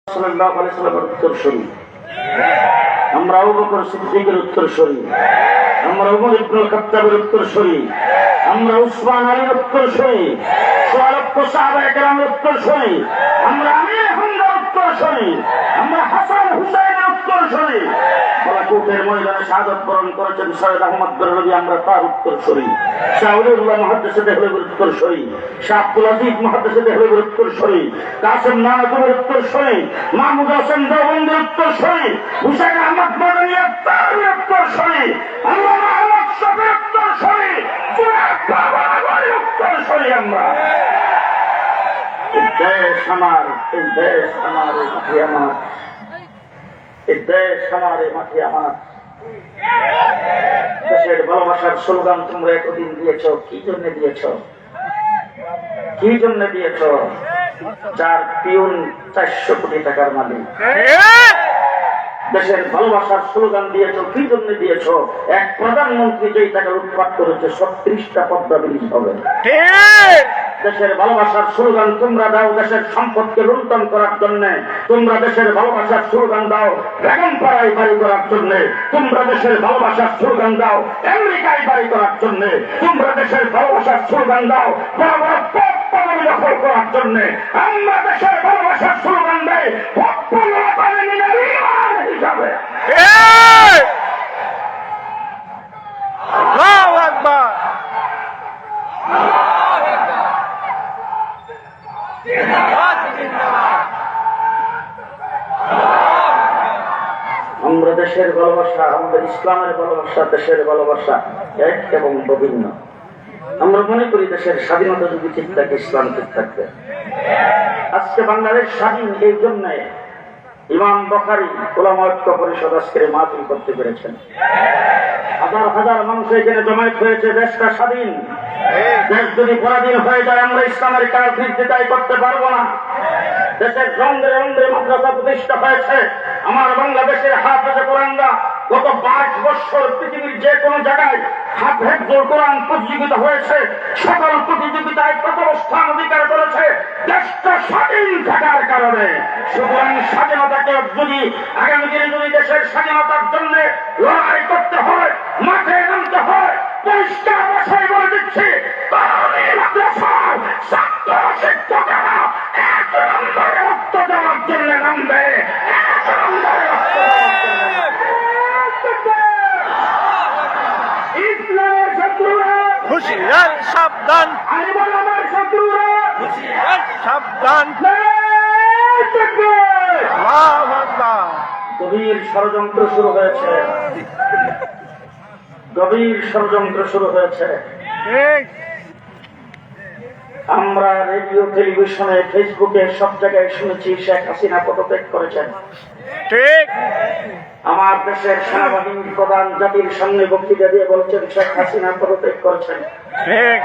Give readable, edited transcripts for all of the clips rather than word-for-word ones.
সাল্লাল্লাহু আলাইহি ওয়াসাল্লামের উত্তরসূরি, আমরা আবু বকর সিদ্দিকের উত্তরসূরি, আমরা উমর ইবনুল খাত্তাবের উত্তরসূরি, আমরা উসমান আলীর উত্তরসূরি, ১৬ সাহাবায়ে কেরামের উত্তরসূরি, আমরা আমির হামজার উত্তরসূরি, আমরা হাসান হুসাইনের উত্তরসূরি, বালাকোটের ময়দানে শাহাদাত বরণ করেছেন সৈয়দ আহমদ বেরলভী, আমরা তার উত্তরসূরি, শাহ ওলিউল্লাহ মুহাদ্দিস দেহলভীর উত্তরসূরি, শাহ আব্দুল আজিজ মুহাদ্দিস দেহলভীর উত্তরসূরি, কাসেম নানতুবের উত্তরসূরি, মাহমুদ হোসেন দেওবন্দির উত্তরসূরি, হুসাইন আহমদ মাদানী তার উত্তরসূরি, আল্লামা আহমদ শফির উত্তরসূরি, জুনায়েদ বাবরের উত্তরসূরি। আমরা এই দেশ আমার, এই দেশ আমার, এই মাটি আমার, এই দেশ আমার, এই মাটি আমার। দেশের ভালোবাসার স্লোগান তোমরা এতদিন দিয়েছ, কি জন্য দিয়েছ? কি জন্য দিয়েছ? যার পিউন ৪০০ কোটি টাকার মালিক। দেশের ভালোবাসার স্লোগান দিয়েছ, কি জন্য দিয়েছ? এক প্রধানমন্ত্রী যেই টাকা উৎপাদ করেছে ৩৬টা পদ্মা ব্রিজ হবে। দেশের ভালোবাসার স্লোগান তোমরা দাও দেশের সম্পদকে লুণ্ঠন করার জন্য, তোমরা দেশের ভালোবাসার স্লোগান দাও বেগম পাড়ায় বাড়ি করার জন্য, তোমরা দেশের ভালোবাসার স্লোগান দাও আমেরিকায় বাড়ি করার জন্য, তোমরা দেশের ভালোবাসার স্লোগান দাও বড় বড় পদ পদবি দখল করার জন্য। আমরা দেশের ভালোবাসার স্লোগান দেয় হিসাবে। আমরা দেশের ভালোবাসা, আমাদের ইসলামের ভালোবাসা, দেশের ভালোবাসা এক এবং বিভিন্ন। আমরা মনে করি দেশের স্বাধীনতা যদি ঠিক থাকে, ইসলাম ঠিক থাকবে। আজকে বাংলাদেশ স্বাধীন এই জন্য ইমাম বুখারী উলামা ঐক্য পরিষদ আজকের মাহফিল করতে পেরেছেন। হাজার হাজার মানুষ এখানে জমায়েত হয়েছে। দেশটা স্বাধীন। দেশ যদি পরাধীন হয়ে যায় আমরা ইসলামের কাজনীতি দায়ী করতে পারবো না। দেশের রঙে রঙে মাদ্রাসা প্রতিষ্ঠা হয়েছে। আমার বাংলাদেশের হাফেজে কোরআনরা গত ২২ বছর পৃথিবীর যে কোনো জায়গায় হাফেজুল কোরআন প্রতিযোগিতা হয়েছে। সকল প্রতিযোগিতায় প্রথম স্থান অধিকার করেছে দেশটা স্বাধীন থাকার কারণে। সুতরাং স্বাধীনতাকে যদি আগামী দিনে যদি দেশের স্বাধীনতার জন্য লড়াই করতে হয়, মাঠে নামতে হয়, পরিষ্কার ভাষায় বলে দিচ্ছি মাদ্রাসার ছাত্র শিক্ষকেরা এক নম্বরে রক্ত দেওয়ার জন্য নামবে। ইসলামের শত্রুরা হুঁশিয়ার সাবধান, আমার শত্রুরা হুঁশিয়ার সাবধান। গভীর ষড়যন্ত্র শুরু হয়েছে, গভীর ষড়যন্ত্র শুরু হয়েছে। আমরা রেডিও, টেলিভিশনে, ফেসবুকে সব জায়গায় শুনেছি শেখ হাসিনা পদত্যাগ করেছেন। ঠিক। আমার দেশের সেনাবাহিনী প্রধান জাতির সামনে বক্তৃতা দিয়ে বলেছেন শেখ হাসিনা পদত্যাগ করেছেন। ঠিক।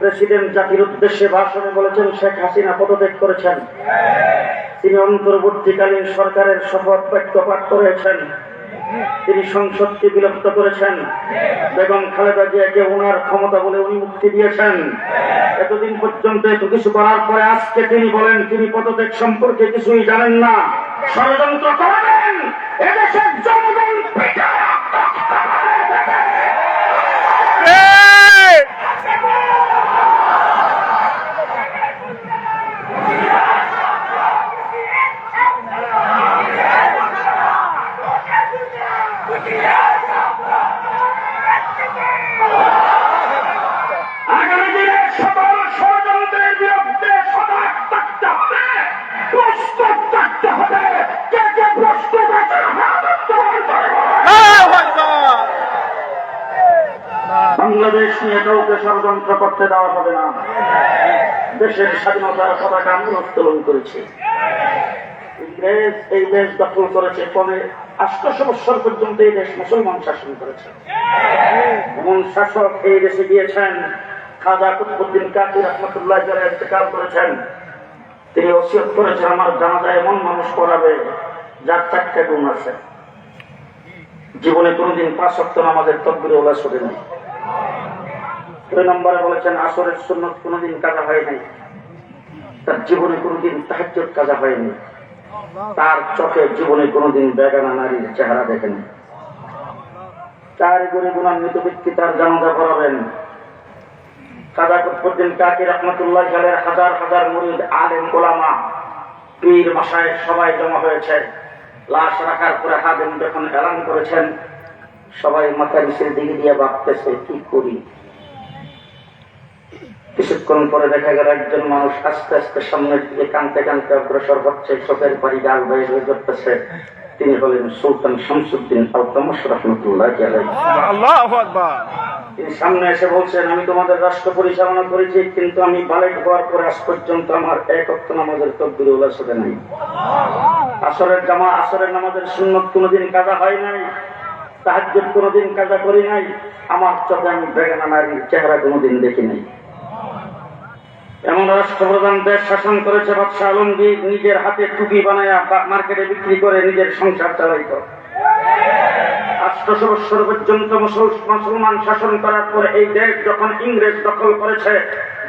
প্রেসিডেন্ট জাতির উদ্দেশ্যে ভাষণে বলেছেন শেখ হাসিনা পদত্যাগ করেছেন। তিনি অন্তর্বর্তীকালীন সরকারের শপথ বাক্য পাঠ করেছেন। তিনি সংসদকে বিলুপ্ত করেছেন। বেগম খালেদা জিয়াকে ওনার ক্ষমতা বলে উনি মুক্তি দিয়েছেন। এতদিন পর্যন্ত এত কিছু করার পরে আজকে তিনি বলেন তিনি পদত্যাগ সম্পর্কে কিছুই জানেন না, ষড়যন্ত্র করেন এদেশের জনগণ আগামী দিনে সকল ষড়যন্ত্রের বিরুদ্ধে সজাগ থাকতে হবে, প্রস্তুত থাকতে হবে। কে কে প্রস্তুত আছে? বাংলাদেশ নিয়ে কাউকে ষড়যন্ত্র করতে দেওয়া হবে না। দেশের স্বাধীনতার পতাকা আমরা উত্তোলন করেছি। এই দেশ দখল করেছে ৮০০ বছর পর্যন্ত এই দেশ মুসলমান শাসন করেছে। এমন শাসক এই দেশে গিয়েছেন খাজা কুতুবউদ্দিন কাদের রহমাতুল্লাহ আলাইহি ইন্তেকাল করেছেন। তিনি ওসিয়ত করেছেন আমার জানাজায় এমন মানুষ পড়াবে যার ৪টা গুণ আছে। জীবনে কোনদিন ৫ ওয়াক্ত নামাজের তাকবীরে ওলা শোনে নাই। ২ নম্বরে বলেছেন আসরের সুন্নত কোনদিন কাজা হয় নাই, তার জীবনে কোনদিন তাহাজ্জুদ কাজা হয়নি। তার চোখে জীবনে কোনোদিন বেগানা নারীর চেহারা দেখেনি। চার গুণী গুণান্বিত ব্যক্তি তার জানাজা পড়াবেন। খাজা কুতুবউদ্দিন কাকি রহমতুল্লাহ আলাইহির হাজার হাজার মুরিদ, আলেম, ওলামা, পীর, মাশায়েখ সবাই জমা হয়েছে। লাশ রাখার পরে হাদেম যখন এলান করেছেন, সবাই মাথা নিচের দিকে দিয়ে ভাবতেছে কি করি। কিছুক্ষণ পরে দেখা গেল একজন মানুষ আস্তে আস্তে সামনের দিকে কাঁদতে কাঁদতে অগ্রসর হচ্ছে, চোখের পানি গাল বেয়ে হয়ে যাচ্ছে। তিনি হলেন সুলতান শামসুদ্দিন আলতামাশ রহমতুল্লাহ আলাইহি। আল্লাহু আকবার। তিনি সামনে এসে বলছেন, আমি তোমাদের রাষ্ট্র পরিচালনা করেছি, কিন্তু আমি বালেক হওয়ার পরে আজ পর্যন্ত আমার এক ওয়াক্ত নামাজের তাকবীর উলার সাথে নাই। আসরের নামাজের সুন্নত কোনোদিন কাজা হয় নাই, তাহাজ্জুদ কোনোদিন কাজা করি নাই। আমার চোখে আমি বেগানা নারীর চেহারা কোনোদিন দেখি নাই। এমন রাষ্ট্রপ্রধান দেশ শাসন করেছে বাদশাহ আলমগীর, নিজের হাতে টুপি বানায়া মার্কেটে বিক্রি করে নিজের সংসার চালাইত। 800 বছর পর্যন্ত মুসলমান শাসন করার পরে এই দেশ যখন ইংরেজ দখল করেছে,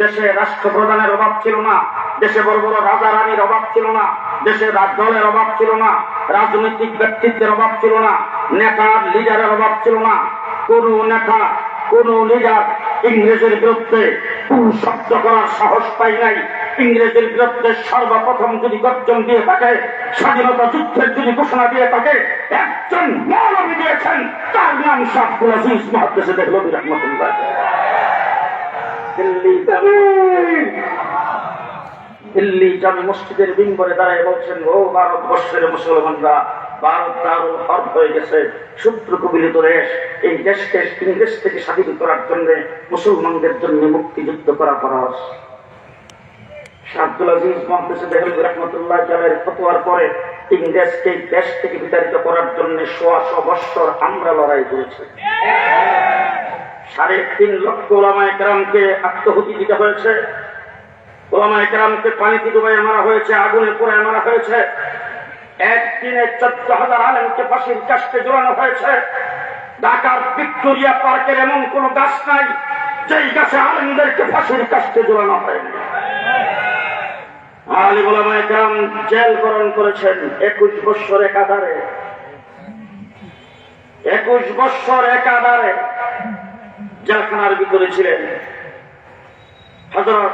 দেশে রাষ্ট্রপ্রধানের অভাব ছিল না, দেশে বড় বড় রাজা রানীর অভাব ছিল না, দেশে দলের অভাব ছিল না, রাজনৈতিক ব্যক্তিত্বের অভাব ছিল না, নেতার লিডারের অভাব ছিল না। কোন নেতা কোন লিডার ইংরেজের বিরুদ্ধে শব্দ করার সাহস পাই নাই। ইংরেজের বিরুদ্ধে সর্বপ্রথম যদি গর্জন দিয়ে থাকে, স্বাধীনতা যুদ্ধের যদি ঘোষণা দিয়ে থাকে, একজন মৌলবী দিয়েছেন, তার নাম শাহ আব্দুল আজিজ মুহাদ্দিস দেহলভী রাহমাতুল্লাহ। দিল্লি জামে মসজিদের মিম্বরে দাঁড়ায় বলছেন, ও ভারতবর্ষের মুসলমানরা, ভারত তার অর্থ হয়ে গেছে শত্রু কবিলিত দেশ। এই দেশকে ইংরেজ থেকে স্বাধীন করার জন্য মুসলমানদের জন্য মুক্তিযুদ্ধ করা ফরজ। শাহ আব্দুল আজিজ মুহাদ্দিস দেহলভী রাহমাতুল্লাহ আলাইহির ফতোয়ার পরে ইংরেজকে দেশ থেকে বিতাড়িত করার জন্য 100 বছর আমরা লড়াই করেছি। 3.5 লক্ষ উলামায়ে কেরামকে আত্মহুতি দিতে হয়েছে। উলামায়ে কেরামকে পানিতে ডুবাইয়ে মারা হয়েছে, আগুনে পোড়ায় মারা হয়েছে। একদিনে 14,000 আলেমকে ফাঁসির কাস্টে ঝুলানো হয়েছে। ঢাকার ভিক্টোরিয়া পার্কের এমন কোন গাছ নাই যেই গাছে আলেমদেরকে ফাঁসির কাস্টে ঝুলানো হয়নি। আলিম উলামায়ে কেরাম জেল বরণ করেছেন 21 বছর একাধারে। 21 বছর একাধারে জেলখানার ভিতরে ছিলেন। হযরত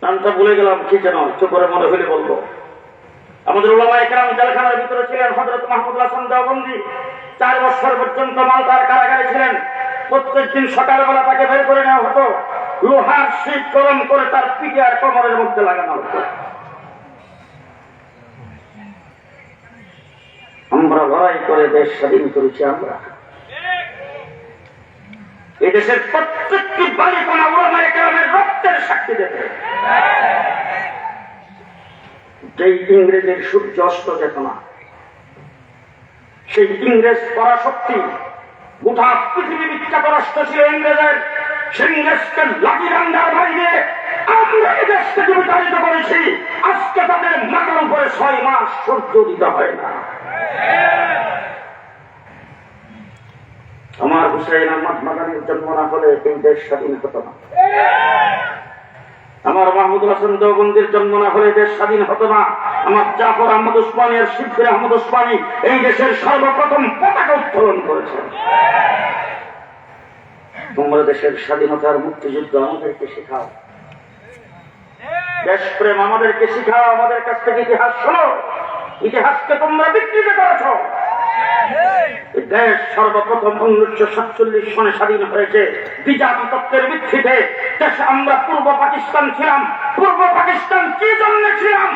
নামটা ভুলে গেলাম, কি যেন চুপ করে মনে হইলে বলবো। আমাদের উলামায়ে কেরাম জেলখানার ভিতরে ছিলেন। হযরত মাহমুদুল হাসান দেওবন্দি 4 বছর পর্যন্ত মালদার কারাগারে ছিলেন। প্রত্যেক দিন সকালবেলা তাকে বের করে নেওয়া হতো, লোহার শীত গরম করে তার পিঠে আর কোমরের মধ্যে লাগানো হতো। আমরা লড়াই করে দেশ স্বাধীন করেছি। আমরা এই দেশের প্রত্যেকটি বাড়িকোনা উলামায়ে কেরামের রক্তের সাক্ষী দেবে। যেই ইংরেজের সূর্য অস্ত যেত না, সেই ইংরেজ পরাশক্তি গোটা পৃথিবী বিখ্যাত রাষ্ট্র ছিল ইংরেজের। সেই ইংরেজকে লাঠি ডান্ডার বাইরে আমরা এই দেশ থেকে বিতাড়িত করেছি। আজকে তাদের মাথার উপরে 6 মাস সূর্য দিতে হয় না। আমার হুসাইন আহমদ মাদানির জন্ম না হলে এই দেশ স্বাধীন হতো না। আমার মাহমুদুল হাসান দেওবন্দির জন্ম না হলে দেশ স্বাধীন হতো না। আমার জাফর আহমদ উসমানী আর শিববির আহমদ উসমানী এই দেশের সর্বপ্রথম পতাকা উত্তোলন করেছেন। তোমরা দেশের স্বাধীনতার মুক্তিযুদ্ধ আমাদেরকে শেখাও, দেশপ্রেম আমাদেরকে শিখাও, আমাদের কাছ থেকে ইতিহাস শোনো। ইতিহাসকে তোমরা বিকৃত করেছ। দেশ সর্বপ্রথম 1947 সনে স্বাধীন হয়েছে বিজাতি তত্ত্বের ভিত্তিতে। দেশে আমরা পূর্ব পাকিস্তান ছিলাম। পূর্ব পাকিস্তান কি জন্য ছিলাম?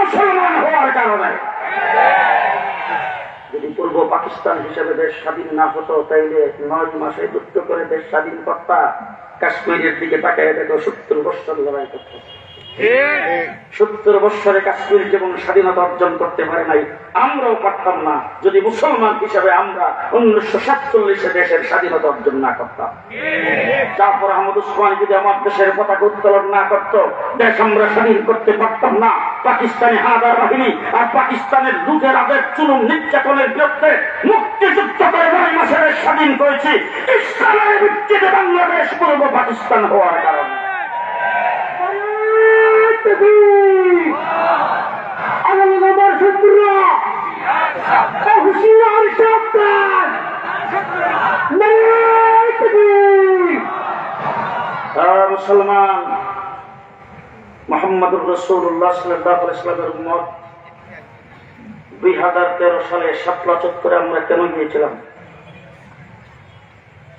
মুসলমান হওয়ার কারণে। যদি পূর্ব পাকিস্তান হিসেবে দেশ স্বাধীন না হতো, তাইলে 9 মাসে যুদ্ধ করে দেশ স্বাধীন করতা। কাশ্মীরের দিকে তাকায় দেখো 70 বছর লড়াই করত। 70 বৎসরে কাশ্মীর যেমন স্বাধীনতা অর্জন করতে পারে নাই, আমরাও পারতাম না যদি মুসলমান হিসেবে আমরা 1947 দেশের স্বাধীনতা অর্জন না করতাম। তারপর আহমদ উসমানী যদি আমার দেশের পতাকা উত্তোলন না করত, দেশ আমরা স্বাধীন করতে পারতাম না। পাকিস্তানি হানাদার বাহিনী আর পাকিস্তানের লুটের আবেগ চুলুম নির্যাতনের বিরুদ্ধে মুক্তিযুদ্ধ করে 9 মাসে দেশ স্বাধীন করেছি ইসলামের ভিত্তিতে বাংলাদেশ পূর্ব পাকিস্তান হওয়ার কারণে। মুসলমান মুহাম্মদুর রাসূলুল্লাহ সাল্লাল্লাহু আলাইহি ওয়াসাল্লামের উম্মত 2013 সালে শাপলা চত্বরে আমরা কেন গিয়েছিলাম?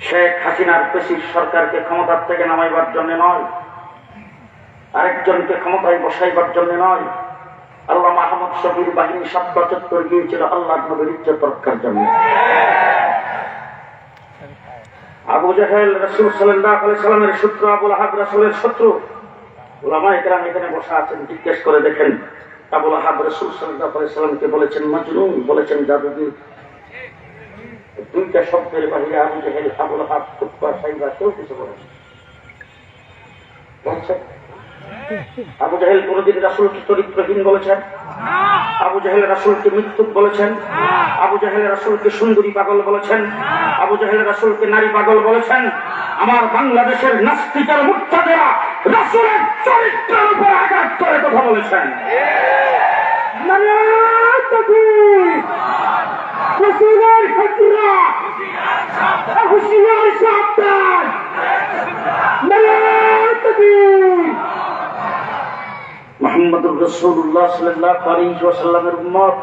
শেখ হাসিনার পেশির সরকারকে ক্ষমতার থেকে নামাইবার জন্য নয়, আরেকজনকে ক্ষমতায় বসাইবার জন্য নয়। আল্লাহ মাহমুদ শফির বাহিনী শাপলা চত্বর গিয়েছিল আল্লাহর নবীর ইজ্জত রক্ষার জন্য। আবু জাহেল রাসূল সাল্লাল্লাহু আলাইহি ওয়াসাল্লামের শত্রু, আবু লাহাব রাসূলের শত্রু। উলামায়ে কেরাম এখানে বসা আছেন, জিজ্ঞেস করে দেখেন আবু লাহাব রাসূল সাল্লাল্লাহু আলাইহি ওয়াসাল্লামকে বলেছেন মাজনুন, বলেছেন জাদুবিদ। দুইটা শব্দের বাহিরে আবু জাহেল, আবু লাহাব, উতবা, সাইবা কেউ কিছু বলেন? আবু জাহেল কোনদিন রাসূলকে চরিত্রহীন বলেছেন? আবু জাহেল রাসূলকে মৃত্যুক বলেছেন? আবু জাহেল রাসূলকে সুন্দরী পাগল বলেছেন? আবু জাহেল রাসূলকে নারী পাগল বলেছেন? আমার বাংলাদেশের নাস্তিকের মুর্তাদেরা রাসূলের চরিত্রের উপর আঘাত করে কথা বলেছেন। নারায়ে তাকবীর! রাসূলের শত্রুরা হুঁশিয়ার সাবধান! নারায়ে তাকবীর! মুহাম্মদুর রাসূলুল্লাহ সাল্লাল্লাহু আলাইহি ওয়াসাল্লামের উম্মত,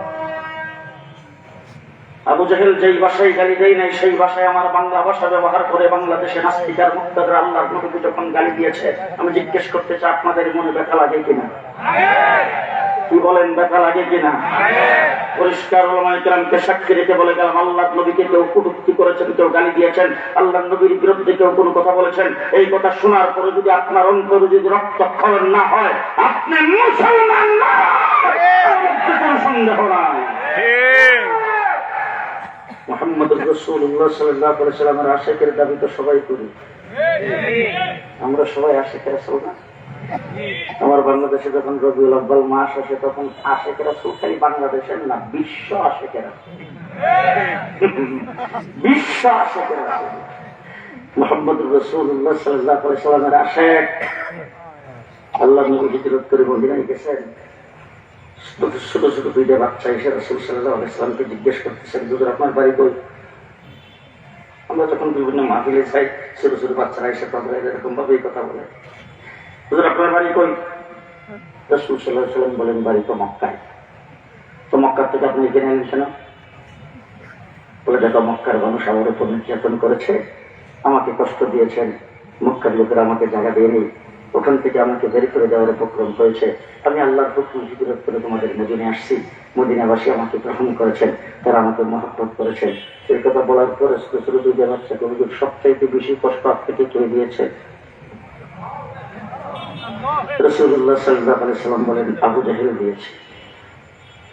আবু জাহেল যেই ভাষায় গালি দেয় নাই সেই ভাষায় আমার বাংলা ভাষা ব্যবহার করে বাংলাদেশে নাস্তিকার মুক্তাদরা আল্লাহর নবীকে যখন গালি দিয়েছে, আমি জিজ্ঞেস করতে চাই আপনাদের মনে ব্যথা লাগে কিনা? কি বলেন, ব্যথা লাগে কিনা? পরিষ্কার উলামায়ে কেরামকে সাক্ষী রেখে বলে গেলাম, আল্লাহর নবীকে কেউ কটূক্তি করেছেন, কেউ গালি দিয়েছেন, আল্লাহর নবীর বিরুদ্ধে কেউ কোনো কথা বলেছেন, এই কথা শোনার পরে যদি আপনার অন্তরে যদি রক্তক্ষরণ না হয়, আপনি মুসলমান না, কোনো সন্দেহ নাই। মুহাম্মদুর রাসূলুল্লাহ সাল্লাল্লাহু আলাইহি ওয়াসাল্লামের আশিকের দাবি তো সবাই করি, আমরা সবাই আশিক রাসূল না? আমার বাংলাদেশে যখন রবিউল আউয়াল মাস আসে তখন আশিক রাসূল খালি বাংলাদেশের না, বিশ্ব আশিক রাসূল, বিশ্ব আশিক রাসূল। মুহাম্মদুর রাসূলুল্লাহ সাল্লাল্লাহু আলাইহি ওয়াসাল্লামের আশিক। আল্লাহর নবী হিজরত করে মদিনায় গেছেন, ছোট ছোট দুইটা বাচ্চা এসে রাসূল সাল্লাল্লাহু আলাইহি ওয়াসাল্লামকে জিজ্ঞেস করতেছেন, হুজুর আপনার বাড়ি কই? আমরা যখন বিভিন্ন মাহফিলে যাই, ছোট ছোট বাচ্চারা এসে তাদের এরকম ভাবেই কথা বলে, হুজুর আপনার বাড়ি কই? রাসূল সাল্লাল্লাহু আলাইহি ওয়াসাল্লাম বলেন, বাড়ি তো মক্কায়। তো মক্কা থেকে আপনি এখানে এলেন কেন? বলে, দেখো মক্কার মানুষ আমার উপর নির্যাতন করেছে, আমাকে কষ্ট দিয়েছেন, মক্কার লোকেরা আমাকে জায়গা দেয়নি, ওখান থেকে আমাকে বের করে দেওয়ার উপক্রম করেছে, আমি আল্লাহর হুকুম হিজরত করে তোমাদের মদিনায় আসছি, মদিনাবাসী আমাকে গ্রহণ করেছেন, তারা আমাকে মহব্বত করেছেন। এই কথা বলার পরে ছোট ছোট দুইটা বাচ্চাকে হুজুর সবচাইতে বেশি কষ্ট আপনাকে কে দিয়েছে? রাসূলুল্লাহ সাল্লাল্লাহু আলাইহি ওয়াসাল্লাম বলেন, আবু জাহেল দিয়েছে।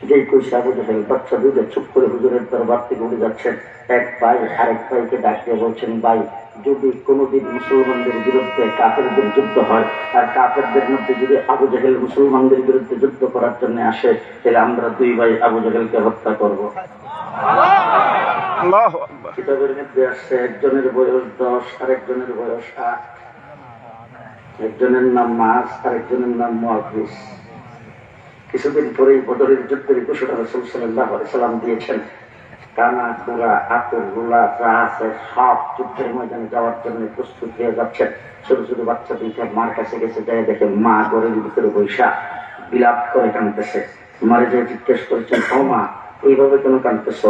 যেই কইছে আবু জাহেল, বাচ্চা দুইটা চুপ করে হুজুরের দরবার থেকে উঠে যাচ্ছেন। এক ভাই আরেক ভাইকে ডাক দিয়ে বলছেন, ভাই যদি কোনদিন মুসলমানদের বিরুদ্ধে কাফেরদের যুদ্ধ হয় আর কাফেরদের মধ্যে যদি আবু জাহেল মুসলমানদের বিরুদ্ধে যুদ্ধ করার জন্য আসে, তাহলে আমরা দুই ভাই আবু জাহেলকে হত্যা করব। কিতাবের মধ্যে আসছে একজনের বয়স 10, আরেকজনের বয়স 8, একজনের নাম মাস, আরেকজনের নাম মুআফিস। কিছুদিন পরেই বদরের যুদ্ধের ঘোষণা রাসূল সাল্লাল্লাহু আলাইহি ওয়াসাল্লাম দিয়েছেন। কানা ঘোড়া, আতর, রুলা যা আছে সব যুদ্ধের ময়দানে যাওয়ার জন্য প্রস্তুত হয়ে যাচ্ছেন। ছোট ছোট বাচ্চা দুইটা মার কাছে গেছে, যায় দেখে মা ঘরের ভিতরে বৈশা বিলাপ করে কাঁদতেছে। মারে যে জিজ্ঞেস করেছেন, ও মা এইভাবে কেন কাঁদতেছ?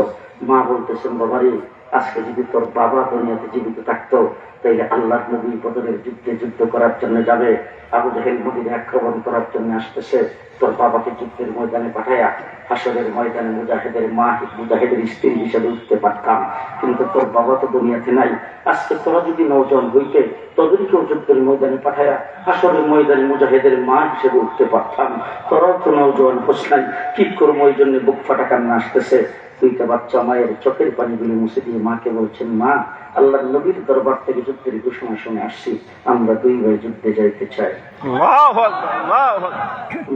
মা বলতেছেন, বাবারে আজকে যদি তোর বাবা দুনিয়াতে জীবিত থাকতো তাইলে আল্লাহর নবী বদরের যুদ্ধে যুদ্ধ করার জন্য যাবে, আবু জাহেল মদিনা আক্রমণ করার জন্য আসতেছে, তোর বাবাকে যুদ্ধের ময়দানে পাঠায়া হাসরের ময়দানে মুজাহিদের মা, মুজাহিদের স্ত্রী হিসেবে উঠতে পারতাম, কিন্তু তোর বাবা তো দুনিয়াতে নাই। আজকে তোরা যদি নওজোয়ান হইতে তোদেরকেও যুদ্ধের ময়দানে পাঠায়া হাসরের ময়দানে মুজাহিদের মা হিসেবে উঠতে পারতাম। তোরাও তো নওজোয়ান হোসনাই, কি করবো ওই জন্য বুক ফাটা কান্না আসতেছে। দুইটা বাচ্চা মায়ের চোখের পানিগুলো মুছে দিয়ে মাকে বলছেন, মা, আল্লাহ নবীর দরবার থেকে যুদ্ধের ঘোষণা শুনে আসছি, আমরা দুই ভাই যুদ্ধে যাইতে চাই।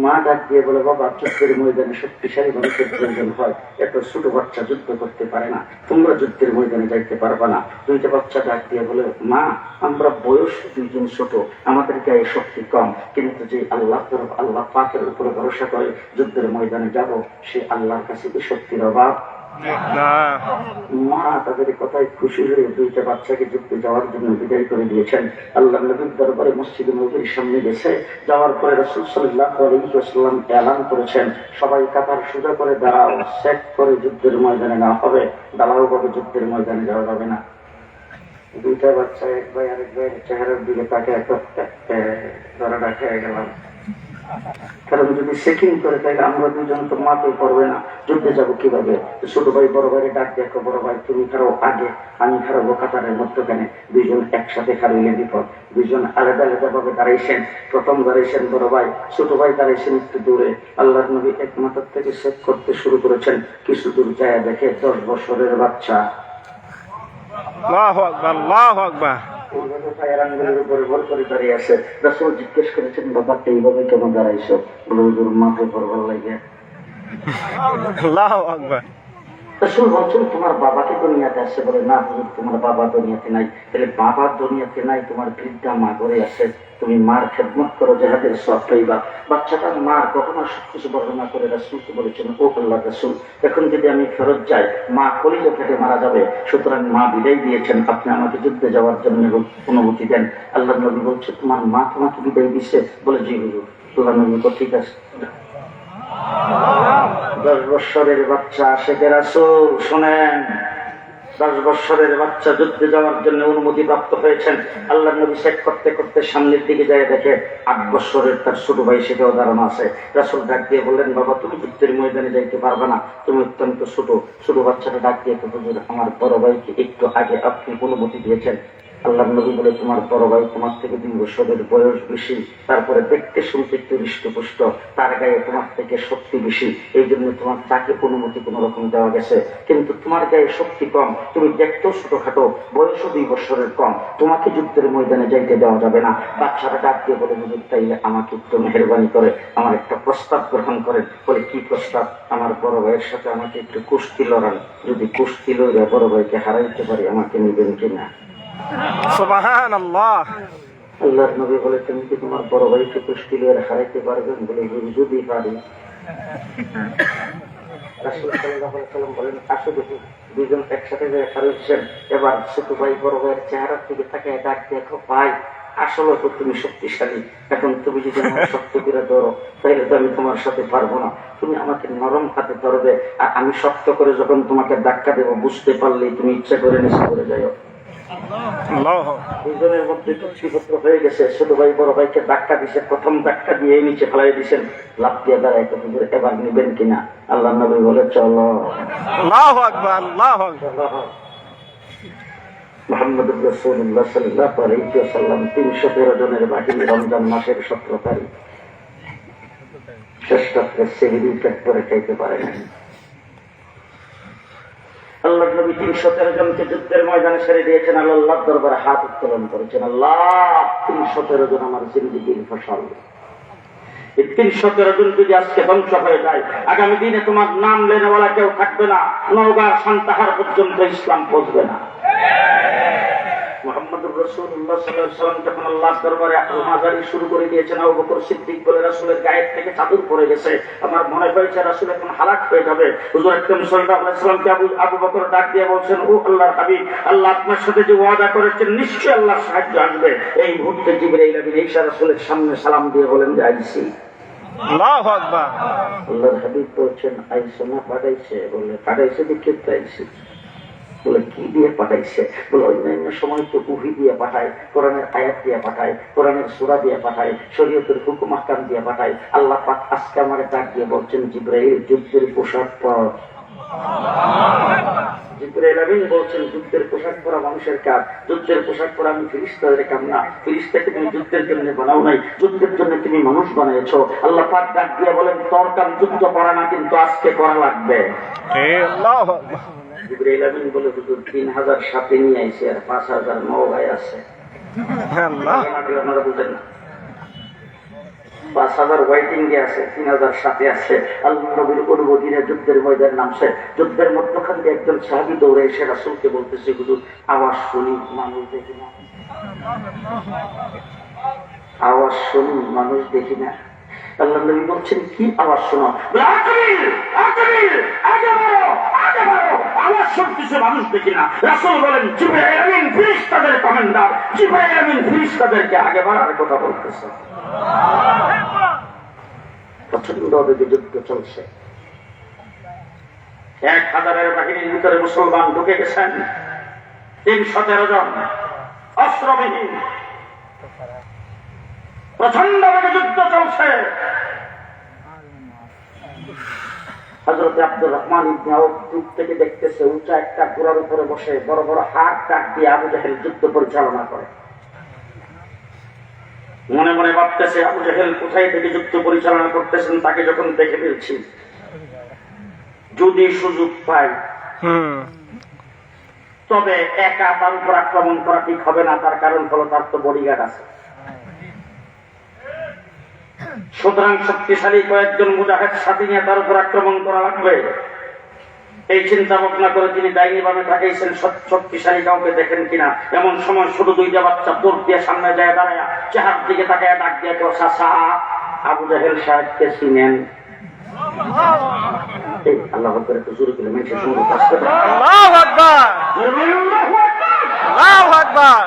মা ডাক দিয়ে বলে, বাবা, যুদ্ধের ময়দানে শক্তিশালী মানুষের প্রয়োজন হয়, এত ছোট বাচ্চা যুদ্ধ করতে পারে না, তোমরা যুদ্ধের ময়দানে যাইতে পারবা না। দুইটা বাচ্চা ডাক দিয়ে বলে, মা, আমরা বয়স দুইজন ছোট, আমাদের গায়ে শক্তি কম, কিন্তু যে আল্লাহ পাকের উপরে ভরসা করে যুদ্ধের ময়দানে যাব, সে আল্লাহর কাছে কি শক্তির অভাব? মা তাদের কথায় খুশি হয়ে দুইটা বাচ্চাকে যুদ্ধে যাওয়ার জন্য বিদায় করে দিয়েছেন। আল্লাহ নবীর দরবারে মসজিদে নববীর সামনে গেছে। যাওয়ার পরে রাসূল সাল্লাল্লাহু আলাইহি ওয়াসাল্লাম এলান করেছেন, সবাই কাতার সোজা করে দাঁড়াও, সেট করে যুদ্ধের ময়দানে না হবে, দাঁড়াও ভাবে যুদ্ধের ময়দানে যাওয়া যাবে না। দুইটা বাচ্চা এক ভাই আরেক ভাইয়ের চেহারার দিকে তাকে ধরা খেয়ে গেলাম। কারণ যদি চেকিং করে তাহলে আমরা দুজন তো মাপে পড়বে না, যুদ্ধে যাবো কিভাবে? ছোট ভাই বড় ভাইয়ের ডাক দেখো, বড় ভাই তুমি খারাও আগে, আমি খারাবো কাতারের মধ্যখানে। দুইজন একসাথে খারাইলে বিপদ। দুইজন আলাদা আলাদা ভাবে দাঁড়াইছেন। প্রথম দাঁড়াইছেন বড় ভাই, ছোট ভাই দাঁড়াইছেন একটু দূরে। আল্লাহর নবী এক মাথার থেকে চেক করতে শুরু করেছেন। কিছু দূর যায় দেখে 10 বছরের বাচ্চা। আল্লাহু আকবার, আল্লাহু আকবার। জিজ্ঞেস করেছেন, বাবা এইভাবে কেন দাঁড়াইছো? বলে, হুজুর মাপে পড়বার লাগে। আল্লাহু আকবার। রাসূল বলছেন, তোমার বাবাকে দুনিয়াতে আসছে? বলে, না হুজুর, তোমার বাবা দুনিয়াতে নাই। তাহলে বাবা দুনিয়াতে নাই, তোমার বৃদ্ধা মা ঘরে আছে, তুমি মার খেদমত করো, যাহাদের সব পাইবা। বাচ্চাটার মার কখনো সবকিছু বর্ণনা করে রাসূলকে বলেছেন, ও আল্লাহর রাসূল, এখন যদি আমি ফেরত যাই, মা কলিজা ফেটে মারা যাবে, সুতরাং মা বিদায় দিয়েছেন, আপনি আমাকে যুদ্ধে যাওয়ার জন্য অনুমতি দেন। আল্লাহর নবী বলছে, তোমার মা তোমাকে বিদায় দিচ্ছে? বলে, জি হুজুর। আল্লাহর নবী বলে, ঠিক আছে। 10 বছরের বাচ্চা আশেকে রাসূল, শোনেন, 10 বছরের বাচ্চা যুদ্ধে যাওয়ার জন্য অনুমতি প্রাপ্ত হয়েছেন। আল্লাহ নবী চেক করতে করতে সামনের দিকে যায়, দেখে 8 বছরের তার ছোট ভাই সেটাও দাঁড়ানো আছে। রাসূল ডাক দিয়ে বললেন, বাবা, তুমি যুদ্ধের ময়দানে যাইতে পারবে না, তুমি অত্যন্ত ছোট। ছোট বাচ্চাটা ডাক দিয়ে, হুজুর, আমার বড় ভাইকে একটু আগে আপনি অনুমতি দিয়েছেন। আল্লাহ নবী বলে, তোমার বড় ভাই তোমার থেকে 2 বছরের বয়স বেশি, তারপরে দেখতে শুনতে একটু হৃষ্টপুষ্ট, তার গায়ে তোমার থেকে শক্তি বেশি, এই জন্য তোমার তাকে অনুমতি কোন রকম দেওয়া গেছে। কিন্তু তোমার গায়ে শক্তি কম, তুমি দেখতেও ছোটখাটো, বয়সও 2 বছরের কম, তোমাকে যুদ্ধের ময়দানে যাইতে দেওয়া যাবে না। বাচ্চারা ডাক দিয়ে বলে, হুজুর, তাইলে আমাকে একটু মেহেরবানি করে আমার একটা প্রস্তাব গ্রহণ করেন। বলে, কি প্রস্তাব? আমার বড় ভাইয়ের সাথে আমাকে একটু কুস্তি লড়ান, যদি কুস্তি লড়ে বড় ভাইকে হারাইতে পারি, আমাকে নিবেন কিনা? সুবহানাল্লাহ। আল্লাহর নবী বলে, তুমি কি তোমার বড় ভাইকে কুস্তি লড়ে হারাইতে পারবেন? বলে, যদি পারি। রাসূল সাল্লাল্লাহু আলাইহি ওয়াসাল্লাম বলেন, আসো দেখি। দুজন একসাথে যে হারাইছেন, এবার ছোট ভাই বড় ভাইয়ের চেহারার দিকে তাকে ডাক দেখো, ভাই, আসলে তো তুমি শক্তিশালী, এখন তুমি যদি আমার শক্ত করে ধরো, তাহলে তো আমি তোমার সাথে পারবো না। তুমি আমাকে নরম হাতে ধরবে, আর আমি শক্ত করে যখন তোমাকে ধাক্কা দেবো, বুঝতে পারলেই তুমি ইচ্ছা করে নিচে করে যাও। দুজনের মধ্যে চুক্তিপত্র হয়ে গেছে। ছোট ভাই বড় ভাইকে ধাক্কা দিছে, প্রথম ধাক্কা দিয়ে নিচে ফেলাই দিচ্ছেন, লাফ দিয়ে দাঁড়াইতে, হুজুর এবার নিবেন কিনা? আল্লাহ নবী বলে, চলো। আল্লাহু আকবার, আল্লাহু আকবার। মুহাম্মদুর রাসূলুল্লাহ সাল্লাল্লাহু আলাইহি ওয়াসাল্লাম 313 জনের বাহিনী, রমজান মাসের 17 তারিখ, শেষ রাত্রে সেহরি পেট করে খাইতে পারে না। আল্লাহ নবী 313 জনকে যুদ্ধের ময়দানে ছেড়ে দিয়েছেন। আল্লাহর দরবারে হাত উত্তোলন করেছেন, আল্লাহ, 313 জন আমার জিন্দেগীর ফসল। এই 313 জন যদি আজকে ধ্বংস হয়ে যায়, আগামী দিনে তোমার নাম লেনেওয়ালা কেউ থাকবে না, নওগাঁর সান্তাহার পর্যন্ত ইসলাম পৌঁছবে না। মুহাম্মদুর রাসূলুল্লাহ সাল্লাল্লাহু আলাইহি ওয়াসাল্লাম যখন আল্লাহর দরবারে হাজারি শুরু করে দিয়েছেন, আবু বকর সিদ্দিক বলে, রাসূলের গায়ের থেকে চাদর পড়ে গেছে, আমার মনে হয়েছে রাসূল এখন হালাক হয়ে যাবে। হুজুর আকরাম সাল্লাল্লাহু আলাইহি ওয়াসাল্লামকে আবু বকর ডাক দিয়ে বলছেন, ও আল্লাহর হাবিব, আল্লাহ আপনার সাথে যে ওয়াদা করেছেন, নিশ্চয়ই আল্লাহর সাহায্য আসবে। এই মুহূর্তে জিবরাইল আমিন ঈসা রাসূলের সামনে সালাম দিয়ে বলেন যে, আইছি। আল্লাহু আকবার। আল্লাহর হাবিব বলছেন, আইছো না পাঠাইছে? বলে, পাঠাইছে দেখে তো আইছি। বলে, কি দিয়ে পাঠাইছে? বলে, অন্যান্য সময় তো উহি দিয়ে পাঠায়, কোরআনের আয়াত দিয়ে পাঠায়, কোরআনের সূরা দিয়ে পাঠায়, শরীয়তের হুকুম আহকাম দিয়ে পাঠায়। আল্লাহ পাক আজকে আমারে ডাক দিয়ে বলছেন, জিবরাইল, যুদ্ধের পোশাক পর। জিবরাইল আমিন বলছেন যুদ্ধের পোশাক পরা মানুষের কাজ, যুদ্ধের পোশাক পরা আমি ফেরেশতাদের কাম না। ফেরেশতাকে তুমি যুদ্ধের জন্য বানাও নাই, যুদ্ধের জন্য তুমি মানুষ বানিয়েছো। আল্লাহ পাক ডাক দিয়ে বলেন তোর কাম যুদ্ধ করা না, কিন্তু আজকে করা লাগবে। আল্লাহু আকবার। জিবরাইল আমিন বলে হুজুর 3000 সাথে নিয়ে আইছে আর 5000 নৌকায় আছে। আল্লাহ আপনারা বুঝেন না, 5000 ওয়াইটিং এ আছে, 3000 সাথে আছে। আল্লাহ নবীর অনুমতিনে যুদ্ধের ময়দান নামছে। যুদ্ধের মধ্যখান দিয়ে একজন সাহাবী দৌড়ে এসে রাসূলকে বলতেছে হুজুর আওয়াজ শুনি মানুষ দেখি না, আওয়াজ শুনি মানুষ দেখি না। আল্লাহ নবী বলছেন কি আওয়াজ শোনো? আওয়াজ শুনতেছে মানুষ দেখি না। রাসূল বলেন জিবরাইল আমিন ফেরেশতাদের কমান্ডার, জিবরাইল আমিন ফেরেশতাদেরকে আগে বাড়ার কথা বলতেছে। প্রচন্ড বেগে যুদ্ধ চলছে। 1000-এর বাহিনীর ভিতরে মুসলমান ঢুকে গেছেন 313 জন অস্ত্রবিহীন। প্রচন্ড বেগে যুদ্ধ চলছে। হযরত আব্দুর রহমান ইবনে আউফ দূর থেকে দেখতেছে, উঁচা একটা ঘোড়ার উপরে বসে বড় বড় হাত ডাক দিয়ে আবু জাহেল যুদ্ধ পরিচালনা করে। মনে মনে ভাবতেছে আবু জাহেল কোথায় থেকে যুদ্ধ পরিচালনা করতেছেন, তাকে যখন দেখে ফেলছি, যদি সুযোগ পাই তবে একা তার উপর আক্রমণ করা ঠিক হবে না। তার কারণ হলো তার তো বডিগার্ড আছে। সুতরাং শক্তিশালী কয়েকজন মুজাহিদ সাথে নিয়ে তার উপর আক্রমণ করা লাগবে। এই চিন্তা ভাবনা করে তিনি ডাইনি ভাবে তাকাইছেন শক্তিশালী কাউকে দেখেন কিনা। এমন সময় ছোট দুইটা বাচ্চা দৌড় দিয়ে সামনে যায় দাঁড়ায়, চেহার দিকে তাকায় ডাক দিয়ে কেউ চাচা আবু জাহেল সাহেবকে চিনেন? আল্লাহ করে তো জোরে করে মেয়েছে শুরু আসতে আল্লাহু আকবার। আল্লাহু আকবার।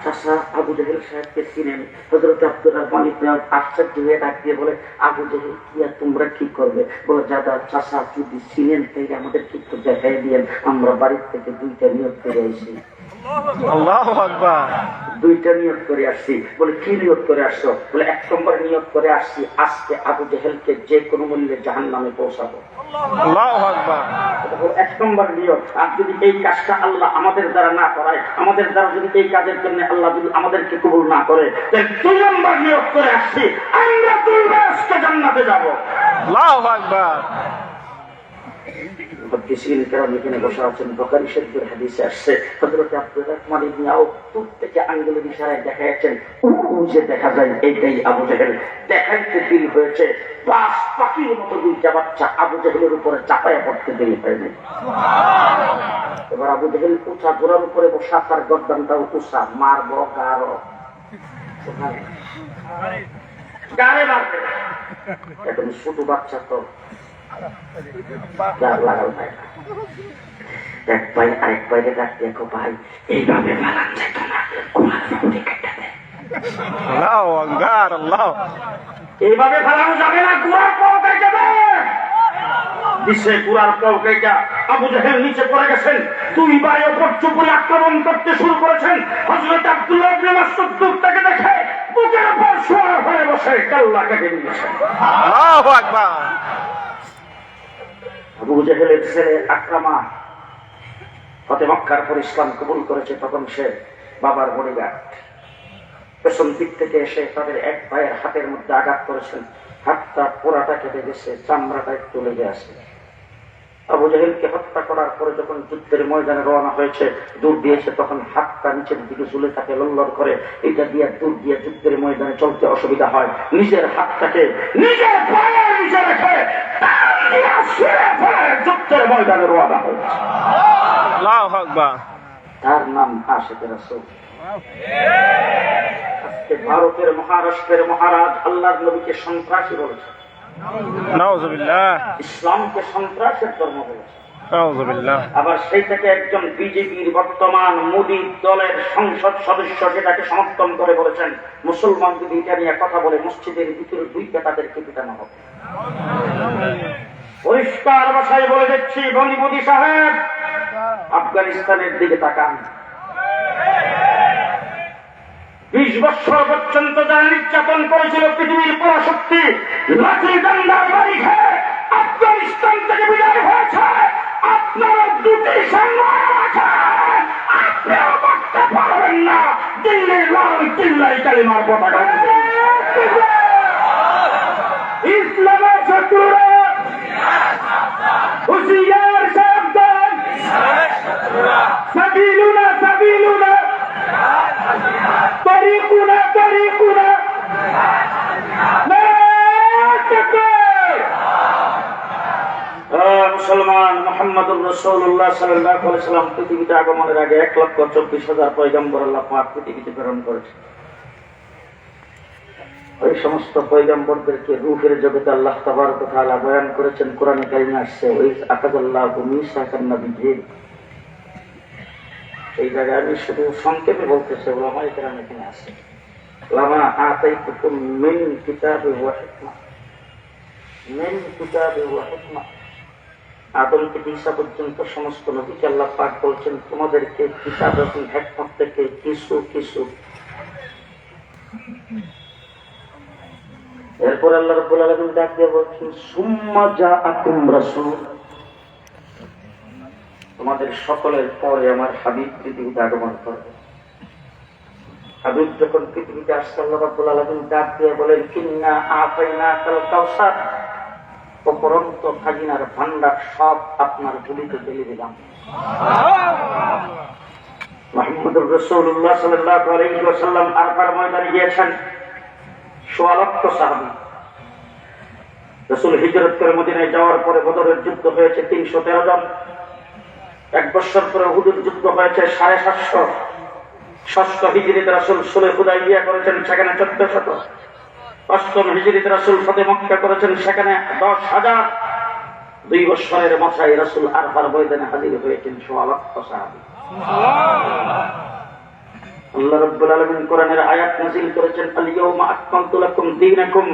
চাচা আবু জাহেল সাহেবকে চিনেন? হযরত আব্দুর রহমান ইবনে আউফ আশ্চর্য হয়ে ডাক দিয়ে বলে আবু জাহেল কি আর তোমরা কি করবে? বলে দাদা চাচা যদি চিনেন তাইলে আমাদের কি একটু দেখাই দিয়েন, আমরা বাড়ির থেকে 2টা নিয়ত করে আসি। আল্লাহু আকবার। 2টা নিয়ত করে আসছি। বলে কি নিয়ত করে আসছো? বলে 1 নম্বর নিয়ত করে আসছি আজকে আবু জাহেলকে যে কোনো মূল্যে জাহান্নামে পৌঁছাবো। আল্লাহু আকবার। 1 নম্বর নিয়ত। আর যদি এই কাজটা আল্লাহ আমাদের দ্বারা না করায়, আমাদের দ্বারা যদি এই কাজের জন্য আল্লাহ যদি আমাদেরকে কবুল না করে, তাহলে 2 নম্বর নিয়ত করে আসছি আমরা দুইবারকে জান্নাতে যাব। আল্লাহু আকবার। মুহাদ্দিসিন কেরাম এখানে বসে আছেন। বুখারী শরীফের হাদিসে আসছে হযরত আব্দুর রহমান ইবনে আউফ দূর থেকে আঙ্গুলের ইশারায় দেখাচ্ছেন, যে দেখা যায় এইটাই আবু জাহেল। দেখাইতে দেরি হয়েছে, বাস পাখির মতো 2টা বাচ্চা আবু জাহেলের উপরে চাপায়া পড়তে দেরি হয়নি। এবার আবু জাহেল উঁচা ঘোড়ার উপরে বসা, তার গর্দানটাও উঁচা, মারবো গারো গারে মারবে। এখন ছোট বাচ্চা তো লাগাল পায় না। এক ভাই আরেক ভাইকে ডাক দেখো ভাই এইভাবে মারান যেত না, ঘোড়ার বাবুটি কেটে দেয়। আল্লাহু আকবার। আল্লাহ এইভাবে ফেলানো যাবে না, ঘোড়ার পাও কেটে দেয়। দিছে ঘোড়ার পাও কেটে আবু জাহেল নিচে পড়ে গেছেন। 2 ভাই ওপর চুপুরে আক্রমণ করতে শুরু করেছেন। হযরত আব্দুল্লাহ ইবনে মাসউদ দূর থেকে দেখে বুকের উপর শোয়া হয়ে বসে কাল্লা কেটে নিয়েছেন। আল্লাহু আকবার। আবু জাহেলের ছেলে আকরামা ফতে মক্কার পর ইসলাম কবুল করেছে। তখন সে বাবার বডিগার্ড। পেছন দিক থেকে এসে তাদের এক ভাইয়ের হাতের মধ্যে আঘাত করেছেন। হাতটা পোড়াটা কেটে গেছে, চামড়াটা একটু লেগে আছে। আবু জাহেলকে হত্যা করার পরে যখন যুদ্ধের ময়দানে রওনা হয়েছে, দূর দিয়েছে, তখন হাতটা নিচের দিকে ঝুলে থাকে, লড়লড় করে। এটা দিয়ে দূর দিয়ে যুদ্ধের ময়দানে চলতে অসুবিধা হয়। নিজের হাতটাকে নিজের পায়ের নিচে রেখে যুদ্ধের ময়দানে রওনা হয়েছে। আল্লাহু আকবার। তার নাম আশিক রাসূল। আজকে ভারতের মহারাষ্ট্রের মহারাজ আল্লাহর নবীকে সন্ত্রাসী বলেছে, নাউযুবিল্লাহ। ইসলামকে সন্ত্রাসের ধর্ম বলেছে। নাউযুবিল্লাহ। আবার সেইটাকে একজন বিজেপির বর্তমান মোদী দলের সংসদ সদস্য সেটাকে সমর্থন করে বলেছেন মুসলমান যদি এটা নিয়ে কথা বলে মসজিদের ভিতরে 2টা তাদেরকে পিটানো হবে। পরিষ্কার ভাষায় বলে দিচ্ছি মোদী সাহেব, আফগানিস্তানের দিকে তাকান। 20 বছর পর্যন্ত যারা নির্যাতন করেছিল পৃথিবীর পরাশক্তি, লাঠি ডান্ডার বাড়ি খেয়ে আফগানিস্তান থেকে বিদায় হয়েছে। আপনারা 2 আপনিও করতে পারবেন না। দিল্লির লাল চিল্লাই কালিমার পতাকা ইসলামের শত্রুরা হুশিয়ার সাবধান, সাবিলুনা সাবিলুনা তরিকুনা তরিকুনা মুসলমান। মুহাম্মদুর রাসূলুল্লাহ সাল্লাল্লাহু আলাইহি ওয়াসাল্লাম পৃথিবীতে আগমনের আগে 1,24,000 পয়গম্বর আল্লাহ পাক পৃথিবীতে প্রেরণ করেছেন। ওই সমস্ত পয়গম্বরদেরকে রূহের জগতে আল্লাহ তাবারক ওয়া তাআলা বয়ান করেছেন। কোরআনে কারিমে আসছে ওই আকাদাল্লাহু মিসাকান নাবিয়্যিন। এই জায়গায় আমি শুধু সংক্ষেপে বলতেছি, ওলামায়ে কেরাম এখানে আছে। লামা আতাইতুকুম মিন কিতাবিন ওয়া হিকমা, মিন কিতাবিন ওয়া হিকমা। আদম থেকে ঈসা পর্যন্ত সমস্ত নবীকে আল্লাহ পাক বলছেন তোমাদেরকে কিতাব এবং হিকমত থেকে কিছু কিছু। এরপর আল্লাহ রাব্বুল আলামিন ডাক দিয়ে বলছেন সুম্মা জাআকুম রাসূল, তোমাদের সকলের পরে আমার হাবিব পৃথিবীতে আগমন করবে। হাবিব যখন পৃথিবীতে আসছে আল্লাহ রাব্বুল আলামিন ডাক দিয়ে বলেন ইন্না আতাইনাকাল কাউসার, অপরন্ত খাজিনার ভান্ডার সব আপনার ঝুলিতে ফেলে দিলাম। মুহাম্মদুর রাসূলুল্লাহ সাল্লাল্লাহু আলাইহি ওয়াসাল্লাম আরফার ময়দানে গিয়েছেন। ১৬ লক্ষ সাহাবী। রাসূল হিজরত করে মদিনায় যাওয়ার পরে বদরের যুদ্ধ হয়েছে ৩১৩ জন। ১ বছর পরে উহুদের যুদ্ধ হয়েছে ৭৫০। ষষ্ঠ হিজরিতে রাসূল সুলহ হুদাইবিয়া করেছেন, সেখানে ১৪০০। অষ্টম হিজরিতে রাসূল ফতে মক্কা করেছেন, সেখানে ১০,০০০। ২ বছরের মাথায় রাসূল আরফার ময়দানে হাজির হয়েছেন ১৬ লক্ষ সাহাবী। আল্লাহ রাব্বুল আলামিন কোরআনের আয়াত নাযিল করেছেন আল-ইয়াওমা আকমালতু লাকুম দীনাকুম,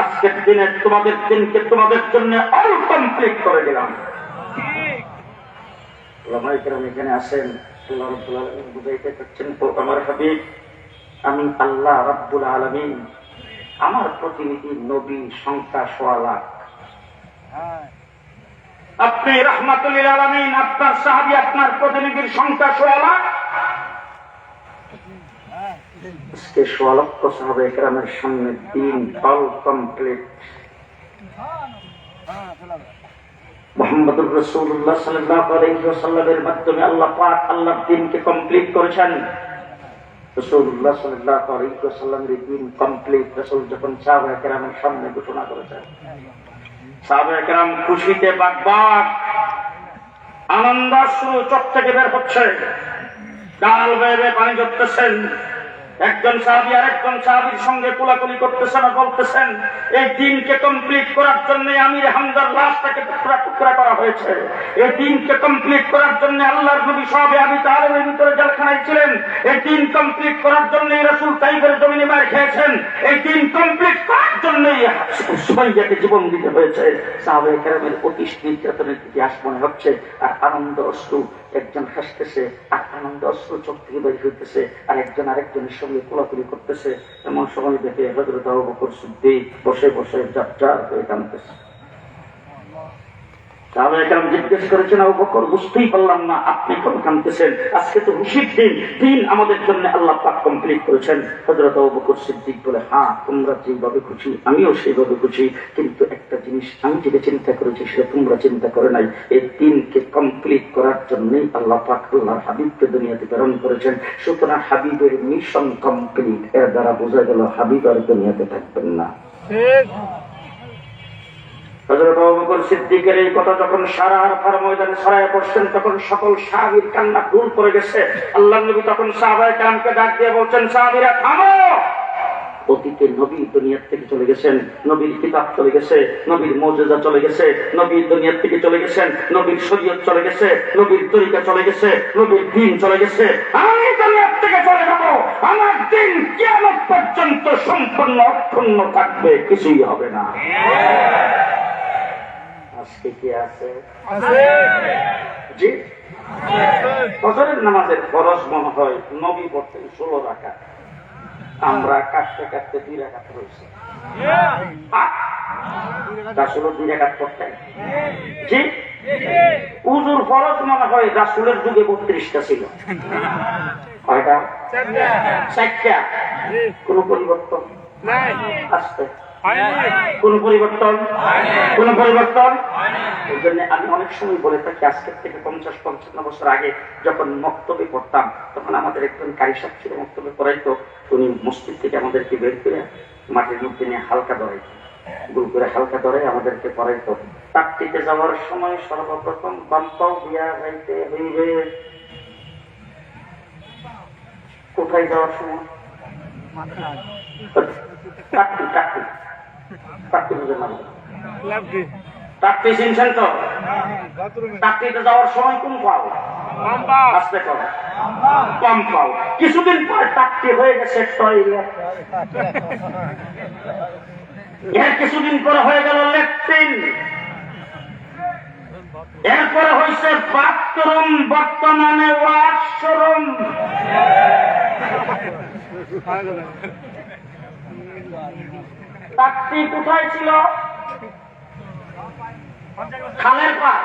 আজকের দিনে তোমাদের দিনকে তোমাদের জন্য অল কমপ্লিট করে দিলাম। ওলামায়ে কেরাম এখানে আছেন। আল্লাহ রাব্বুল আলামিন বুঝাইতে চাচ্ছেন ও আমার হাবিব, আমি আল্লাহ রাব্বুল আলামিন, আমার প্রতিনিধি নবী সংখ্যা ১৬ লাখ। আপনি রাহমাতুল লিল আলামিন, আপনার সাহাবী আপনার প্রতিনিধির সংখ্যা ১৬ লাখ। আজকে ১৬ লক্ষ সাহাবায়ে কেরামের সামনে দিন অল কমপ্লিট। মুহাম্মদুর রাসূলুল্লাহ সাল্লাল্লাহু আলাইহি ওয়াসাল্লামের মাধ্যমে আল্লাহ পাক আল্লাহর দ্বীনকে কমপ্লিট করেছেন। রাসূলুল্লাহ সাল্লাল্লাহু আলাইহি ওয়াসাল্লামের দ্বীন কমপ্লিট রাসূল যখন সাহাবায়ে কেরামের সামনে ঘোষণা করেছেন, সাহাবায়ে কেরাম খুশিতে বাকবাক, আনন্দাশ্রু চোখ থেকে বের হচ্ছে, ডাল বেয়ে বেয়ে পানি ঝরতেছেন। একজন সাহাবী আরেকজন সাহাবীর সঙ্গে কোলাকুলি করতেছেন আর বলতেছেন এই দিনকে কমপ্লিট করার জন্য আমির হামজার লাশটাকে টুকরা টুকরা করা হয়েছে। এই দিনকে কমপ্লিট করার জন্য আল্লাহর নবী সাহাবে আবি তালেবের ভিতরে জেলখানায় ছিলেন। এই দিন কমপ্লিট করার জন্য রাসূল তাইফের জমিনে মার খেয়েছেন। এই দিন কমপ্লিট করার জন্য সুমাইয়াকে জীবন দিতে হয়েছে। সাহাবায়ে কেরামের অতীশ নির্যাতনের ইতিহাস মনে হচ্ছে। আর আনন্দ অশ্রু, একজন হাসতেছে আর আনন্দ অশ্রু চোখ থেকে বের হইতেছে, আর একজন আরেকজনের সঙ্গে কোলাকুলি করতেছে। এমন সময় দেখে হযরত আবু বকর সিদ্দিক বসে বসে জারজার হয়ে কাঁদতেছে। সাহাবায়ে কেরাম জিজ্ঞেস করেছেন আবু বকর, বুঝতেই পারলাম না আপনি কেন কাঁদতেছেন? আজকে তো খুশির দিন, দিন আমাদের জন্য আল্লাহ পাক কমপ্লিট করেছেন। হযরত আবু বকর সিদ্দিক বলে, হ্যাঁ তোমরা যেভাবে খুশি আমিও সেইভাবে খুশি, কিন্তু একটা জিনিস আমি যেটা চিন্তা করেছি সেটা তোমরা চিন্তা করে নাই। এই দিনকে কমপ্লিট করার জন্যই আল্লাহ পাক আল্লাহর হাবিবকে দুনিয়াতে প্রেরণ করেছেন। সুতরাং হাবিবের মিশন কমপ্লিট। এর দ্বারা বোঝা গেল হাবিব আর দুনিয়াতে থাকবেন না। হযরত আবু বকর সিদ্দিকের এই কথা যখন সারা আরফার ময়দানে ছড়ায় পড়ছেন, তখন সকল সাহাবীর কান্না ঢুল পড়ে গেছে। আল্লাহর নবী তখন সাহাবায়ে কেরামকে ডাক দিয়ে বলছেন, সাহাবীরা থামো। অতীতে নবী দুনিয়ার থেকে চলে গেছেন, নবীর কিতাব চলে গেছে, নবীর মুজিজা চলে গেছে, নবী দুনিয়ার থেকে চলে গেছেন, নবীর শরীয়ত চলে গেছে, নবীর তরিকা চলে গেছে, নবীর দ্বীন চলে গেছে। আমি দুনিয়ার থেকে চলে যাব, আমার দ্বীন কিয়ামত পর্যন্ত সম্পূর্ণ অক্ষুণ্ণ থাকবে, কিছুই হবে না। আজকে কি আছে? জি, ফজরের নামাজের ফরজ মনে হয় নবী পড়তেন 16 রাকাত, আমরা কাটতে কাটতে 2 রাকাত রয়েছে। তা 2 রাকাত পড়তেন। জি, উজুর ফরজ মনে হয় রাসূলের যুগে 32টা ছিল। কয়টা? 4টা। কোন পরিবর্তন আসছে? কোন পরিবর্তন? কোন পরিবর্তন? এই জন্য আমি অনেক সময় বলে থাকি, আজকের থেকে 50-55 বছর আগে যখন মক্তবে পড়তাম, তখন আমাদের একজন কারি সাহেব ছিল, মক্তবে পড়াইতো। উনি মসজিদ থেকে আমাদেরকে বের করে মাটির মধ্যে নিয়ে হালকা ধরাইতো, গুল করে হালকা ধরে আমাদেরকে পড়াইতো। তাকতিতে যাওয়ার সময় সর্বপ্রথম বাম পাও দিয়া যাইতে হইবে। কোথায় যাওয়ার সময়? তাকতি তাকতি তাকতি বুঝে না? তাকতি চিনছেন তো? তাকতিতে যাওয়ার সময় কোন পাও? আসতে করো বাম পাও। কিছুদিন পরে তাকতি হয়ে গেছে টয়লেট, এর কিছুদিন পরে হয়ে গেল ল্যাট্রিন, এরপরে হয়েছে বাথরুম, বর্তমানে ওয়াশরুম। তাকতি কোথায় ছিল? খালের পার,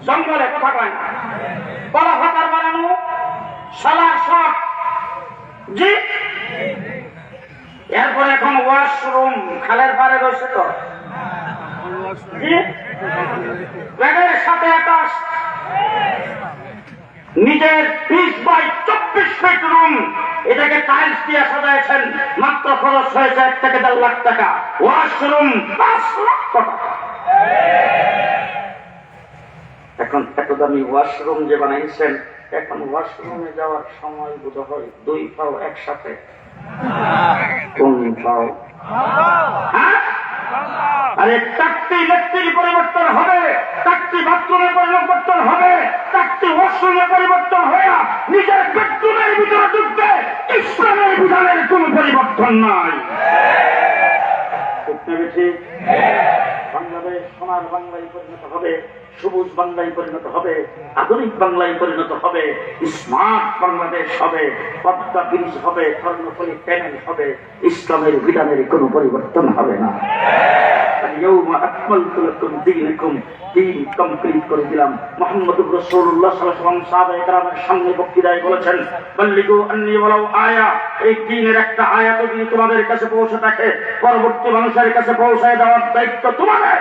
জঙ্গলে। কথা কয় না? কলা ফাতার বানানো, সালা শট। জি, এরপরে এখন ওয়াশরুম খালের পারে রয়েছে তো। জি, ব্যাগের সাথে আকাশ, নিজের 20x24 ফিট রুম, এটাকে টাইলস দিয়ে সাজাইছেন, মাত্র খরচ হয়েছে 1 থেকে 1.5 লাখ টাকা। ওয়াশরুম 5 লক্ষ টাকা। এখন এত দামি ওয়াশরুম যে বানাইছেন, এখন ওয়াশরুমে যাওয়ার সময় বোধ হয় 2 পাও একসাথে। কোন পাও? আরে তাকতি ল্যাট্রিন পরিবর্তন হবে, তাকতি বাথরুমে পরিবর্তন হবে, তাকতি ওয়াশরুমে পরিবর্তন হয় না, নিজের বেডরুমের ভিতরে ঢুকবে ইসলামের বিধানের কোন পরিবর্তন নাই। বাংলাদেশ সোনার বাংলায় পরিণত হবে, সবুজ বাংলায় পরিণত হবে, আধুনিক বাংলায় পরিণত হবে, স্মার্ট বাংলাদেশ হবে, পদ্মা ব্রিজ হবে, কর্ণফুলী ক্যানেল হবে, ইসলামের বিধানের কোনো পরিবর্তন হবে না। দিন কমপ্লিট করে দিলাম। মুহাম্মদুর রাসূলুল্লাহ সাল্লাল্লাহু আলাইহি ওয়াসাল্লাম সাহাবায়ে কেরামের সামনে বক্তৃতায় বলেছেন, বাল্লিগু আন্নী ওয়ালাউ আয়া, এই দ্বীনের একটা আয়াত যদি তোমাদের কাছে পৌঁছে থাকে, পরবর্তী মানুষের কাছে পৌঁছায় দেওয়ার দায়িত্ব তোমাদের।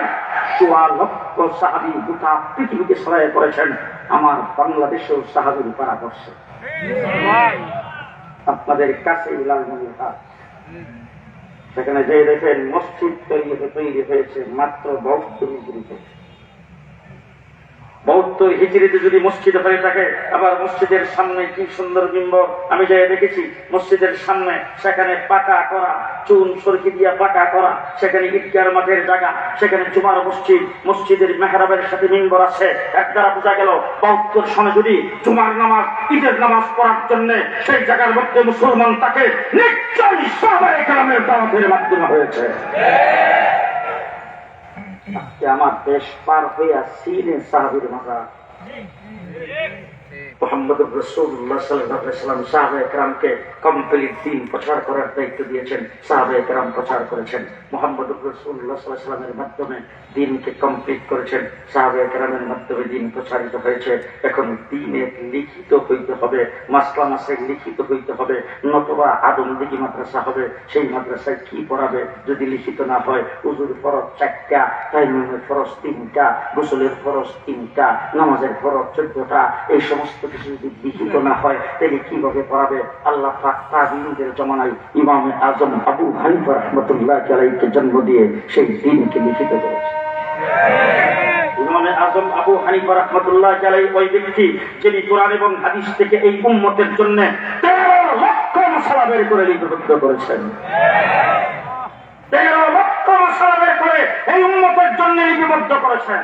1.25 লক্ষ সাহাবী গোটা পৃথিবীতে ছড়িয়ে পড়েছেন, আমার বাংলাদেশেও সাহাবীর পাড়া পড়ছে। আপনাদের কাছে লালমনিরহাট, সেখানে যে দেখেন মসজিদ তৈরি হয়েছে মাত্র 72 হিজরিতে। 72 হিজরিতে যদি মসজিদ হয়ে থাকে, আবার মসজিদের সামনে কি সুন্দর মিম্বর, আমি যাই দেখেছি মসজিদের সামনে, সেখানে পাকা করা, চুন সরকি দিয়া পাকা করা, সেখানে ঈদগাহ মাঠের জায়গা, সেখানে জুমার মসজিদ, মসজিদের মেহরাবের সাথে মিম্বর আছে। এক দ্বারা বোঝা গেল 72 সনে যদি জুমার নামাজ, ঈদের নামাজ পড়ার জন্য সেই জায়গার মধ্যে মুসলমান তাকে নিশ্চয়ই সাহাবায়ে কেরামের দাওয়াতের মাধ্যমে হয়েছে। আমার দেশ পার হইয়া সিনে সাহাবীর মাজার। মুহাম্মদুর রাসূলুল্লাহ সাল্লাল্লাহু আলাইহি ওয়াসাল্লাম সাহাবায়ে কেরামকে কমপ্লিট দ্বীন প্রচার করার দায়িত্ব দিয়েছেন। সাহাবায়ে কেরাম প্রচার করেছেন, মুহাম্মদুর রাসূলুল্লাহ সাল্লাল্লাহু আলাইহি ওয়াসাল্লামের মাধ্যমে দ্বীনকে কমপ্লিট করেছেন, সাহাবায়ে কেরামের মাধ্যমে দ্বীন প্রচারিত হয়েছে। এখন দ্বীনে লিখিত হইতে হবে, মাসলা মাসাইল লিখিত হইতে হবে, নতুবা আদমদিঘি মাদ্রাসা হবে, সেই মাদ্রাসায় কি পড়াবে যদি লিখিত না হয়? উযুর ফরজ 4টা, তায়াম্মুমের ফরজ 3টা, গোসলের ফরজ 3টা, নামাজের ফরজ 14টা, এই সমস্ত কিছু যদি লিখিত না হয় তাহলে কিভাবে পড়াবে? আল্লাহ পাক তাবিঈনদের জমানায় ইমামে আজম আবু হানিফা রাহমাতুল্লাহি আলাইহিকে জন্ম দিয়ে সেই দ্বীনকে লিখিত করেছে। ইমামে আজম আবু হানিফা রাহমাতুল্লাহি আলাইহি ওই ব্যক্তি যিনি কোরআন এবং হাদিস থেকে এই উম্মতের জন্য 13 লক্ষ মাসআলা বের করে লিপিবদ্ধ করেছেন। 13 লক্ষ মাসআলা বের করে এই উম্মতের জন্য লিপিবদ্ধ করেছেন।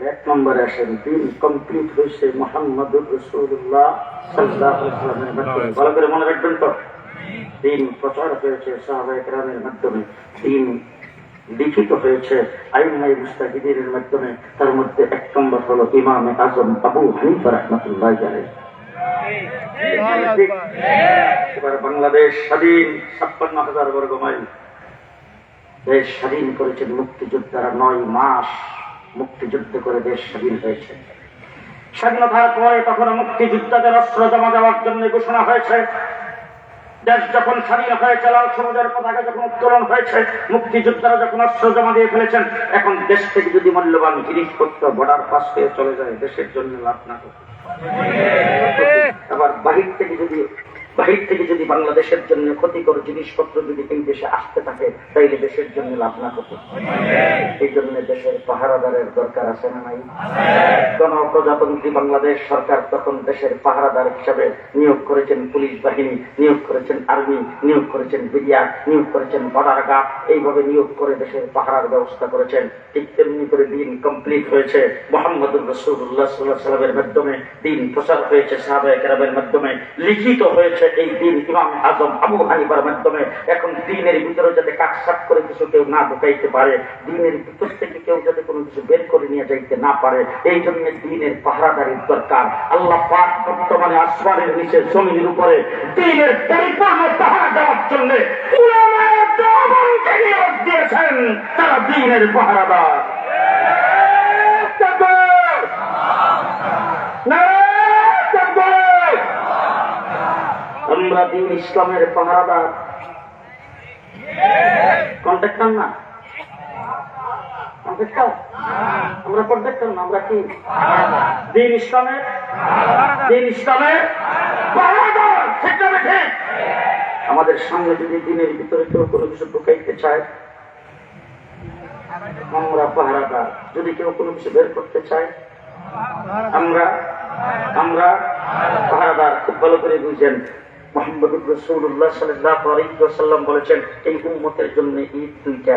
1 নম্বরে আসেন, দ্বীন কমপ্লিট হয়েছে মুহাম্মদুর রাসূলুল্লাহ সাল্লাল্লাহু আলাইহি ওয়াসাল্লামের মাধ্যমে। ভালো করে মনে রাখবেন তো, দ্বীন প্রচার হয়েছে সাহাবায়ে কেরামের মাধ্যমে, দ্বীন লিখিত হয়েছে আইম্মায়ে মুজতাহিদিনের মাধ্যমে। তার মধ্যে 1 নম্বর হলো ইমামে আজম আবু হানিফা রাহমাতুল্লাহি আলাইহি। এবার বাংলাদেশ স্বাধীন, 56,000 বর্গ মাইল দেশ স্বাধীন করেছেন মুক্তিযোদ্ধারা 9 মাস মুক্তিযুদ্ধ করে দেশ স্বাধীন হয়েছে। স্বাধীনতার পরে তখন মুক্তিযোদ্ধাদের অস্ত্র জমা দেওয়ার জন্য ঘোষণা হয়েছে। দেশ যখন স্বাধীন হয়েছে, লাল সবুজের পতাকা যখন উত্তোলন হয়েছে, মুক্তিযোদ্ধারা যখন অস্ত্র জমা দিয়ে ফেলেছেন, এখন দেশ থেকে যদি মূল্যবান জিনিসপত্র বর্ডার পাস হয়ে চলে যায়, দেশের জন্য লাভ না করে। আবার বাহির থেকে যদি বাংলাদেশের জন্য ক্ষতিকর জিনিসপত্র যদি এই দেশে আসতে থাকে, তাইলে দেশের জন্য লাভ না হতো। এই জন্য দেশের পাহারাদারের দরকার আছে না নাই? গণপ্রজাতন্ত্রী বাংলাদেশ সরকার তখন দেশের পাহারাদার হিসাবে নিয়োগ করেছেন পুলিশ বাহিনী, নিয়োগ করেছেন আর্মি, নিয়োগ করেছেন বিডিআর, নিয়োগ করেছেন বর্ডার গার্ড, এইভাবে নিয়োগ করে দেশের পাহারার ব্যবস্থা করেছেন। ঠিক তেমনি করে দিন কমপ্লিট হয়েছে মুহাম্মদুর রাসূলুল্লাহ সাল্লাল্লাহু আলাইহি ওয়াসাল্লামের মাধ্যমে, দিন প্রচার হয়েছে সাহাবায়ে কেরামের মাধ্যমে, লিখিত হয়েছে এই দিন ইমাম আজম আবু হানিফার মাধ্যমে। এখন দিনের ভিতরে যাতে কাটছাট করে কিছু কেউ না ঢুকাইতে পারে, দিনের ভিতর থেকে কেউ যাতে কোনো কিছু বের করে নিয়ে যাইতে না পারে, এই জন্য দিনের পাহারাদারির দরকার। আল্লাহ পাক বর্তমানে আসমানের নিচে জমিনের উপরে দিনের পরিপূর্ণ পাহারা দেওয়ার জন্য উলামায়ে দেওবন্দকে নিয়োগ দিয়েছেন, তারা দিনের পাহারাদার। তাকবীর! নারায়ে তাকবীর! আমরা দিন ইসলামের পাহারাদার, কন্ট্রাক্টর না, আমরা কন্ট্রাক্টর না, আমরা কি দিন ইসলামের পাহারাদার। ঠিক না ঠিক? আমাদের সামনে যদি দিনের ভিতরে কেউ কোনো কিছু ঢুকাইতে চায়, আমরা পাহারাদার। যদি কেউ কোনো কিছু বের করতে চায়, আমরা পাহারাদার। খুব ভালো করে বুঝেন, মুহাম্মদুর রাসূলুল্লাহ সাল্লাল্লাহু আলাইহি ওয়াসাল্লাম বলেছেন এই উম্মতের জন্য ঈদ দুইটা।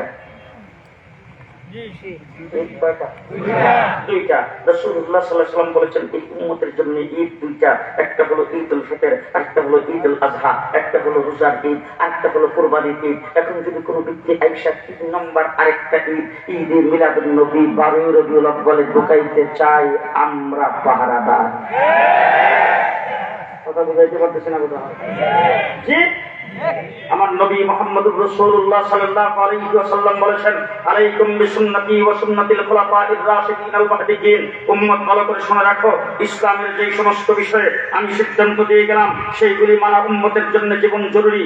দুইটা। রাসূলুল্লাহ সাল্লাল্লাহু আলাইহি ওয়াসাল্লাম বলেছেন এই উম্মতের জন্য ঈদ দুইটা। একটা হলো ঈদুল ফিতর, একটা হলো ঈদুল আযহা, একটা হলো রোজার ঈদ, আরেকটা হলো কুরবানির ঈদ। এখন যদি কোনো ব্যক্তি আয়েশা ৩ নম্বর আরেকটা ঈদ, ঈদে মিলাদুন নবী 12 রবিউল আউয়ালে ঢুকাইতে চাই, আমরা পাহারাদার। কথা বুঝাইতে পারতেছি না কথা? জি, আমার নবী মুহাম্মদুর রাসূলুল্লাহ সাল্লাল্লাহু আলাইহি ওয়াসাল্লাম বলেছেন, আলাইকুম বিসুন্নতি ওয়া সুন্নাতিল খুলাফায়ে রাশিদিন আল মাহদিয়িন। উম্মত ভালো করে শুনে রাখো, ইসলামের যে সমস্ত বিষয়ে আমি সিদ্ধান্ত দিয়ে গেলাম সেইগুলি মানা উম্মতের জন্য জীবন জরুরি।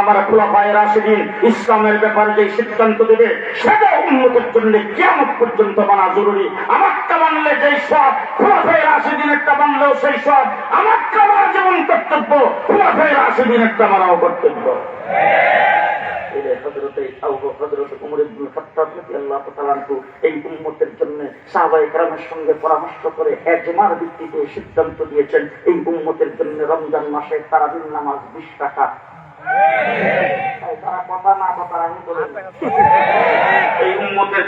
আমার খুলাফায়ে রাশিদিন ইসলামের ব্যাপারে যে সিদ্ধান্ত দেবে সেটা উম্মতের জন্য কিয়ামত পর্যন্ত মানা জরুরি। আমারটা মানলে যেই সওয়াব, খুলাফায়ে রাশিদিনেরটা মানলেও সেই সওয়াব। আমারটা মানা জীবন কর্তব্য, খুলাফায়ে রাশিদিনেরটা মানাও কর্তব্য। এই উম্মতের জন্য সাহাবায়ে কেরামের সঙ্গে পরামর্শ করে ইজমার ভিত্তিতে সিদ্ধান্ত দিয়েছেন এই উম্মতের জন্য রমজান মাসে তারাবির নামাজ 20 টাকা। তারা কথা না কথা আমি বলি, এই উম্মতের